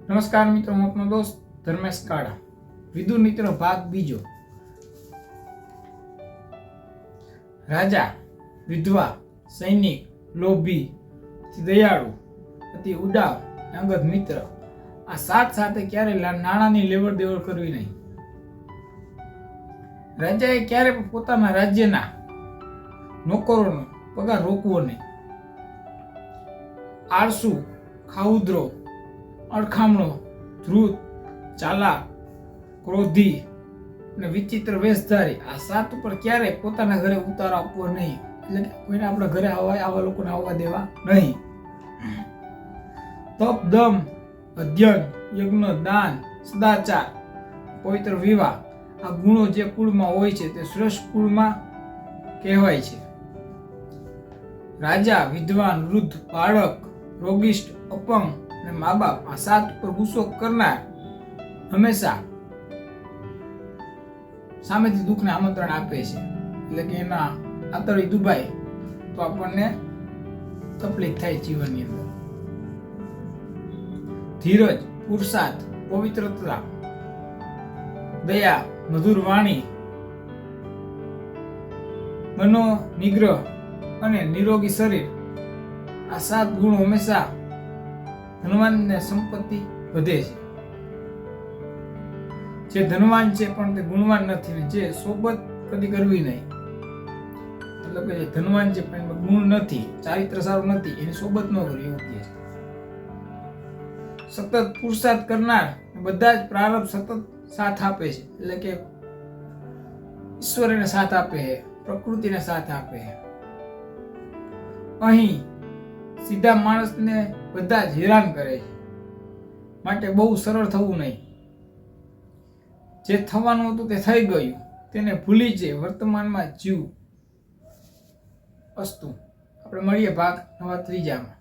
નમસ્કાર મિત્રો, હું આપનો દોસ્ત ધર્મેશ કાળા. વિદુર મિત્રો ભાગ બીજો. રાજા, વિધવા, સૈનિક, લોભી, દયાળુ, અતિ ઉડાવ, અંગત મિત્ર, આ સાત સાથે ક્યારે નાણાંની લેવડ દેવડ કરવી નહીં. રાજાએ ક્યારે પોતાના રાજ્યના નોકરોનો પગાર રોકવો નહીં. આળસુ, ખાઉદ્રો, અડખામણો, ધ્રુત, ચાલાક, ક્રોધી અને વિચિત્ર વેશધારી, આ સાત ઉપર ક્યારેય પોતાના ઘરે ઉતારો આપવો નહીં. એટલે કે કોઈને આપણા ઘરે આવા લોકોને આવવા દેવા નહીં. તપ, દમ, અધ્યયન, યજ્ઞ, દાન, સદાચાર, પવિત્ર વિવાહ, આ ગુણો જે કુળમાં હોય છે તે શ્રેષ્ઠ કુળમાં કહેવાય છે. રાજા, વિદ્વાન, વૃદ્ધ, બાળક, રોગિષ્ઠ, અપંગ અને મા બાપ, આ સાત ઉપર ગુસ્સો કરનાર હંમેશા સામેથી દુઃખને આમંત્રણ આપે છે. એટલે કે એના આતળી દુભાય તો આપણને તકલીફ થાય જીવનની અંદર. ધીરજ, પુરુષાર્થ, પવિત્રતા, દયા, મધુર વાણી, મનો નિગ્રહ અને નિરોગી શરીર, આ સાત ગુણો હંમેશા ધનવાનને સંપત્તિ વધે છે. જે ધનવાન છે પણ તે ગુણવાન નથી, ને જે સોબત કદી કરવી નહીં. મતલબ કે જે ધનવાન છે પણ એમાં ગુણ નથી, ચારિત્ર સારું નથી, એની સોબત ન કરવી એવું કહે છે. સતત પુરુષાર્થ કરનાર બધા જ પ્રારબ્ધ સતત સાથ આપે છે. એટલે કે ઈશ્વર એને સાથ આપે છે, પ્રકૃતિને સાથ આપે છે. અહીં સીધા માણસને બધા જ હેરાન કરે છે, માટે બહુ સરળ થવું નહીં. જે થવાનું હતું તે થઈ ગયું, તેને ભૂલી જઈ વર્તમાનમાં જીવ. અસ્તુ. આપણે મળીએ ભાગ નવા ત્રીજામાં.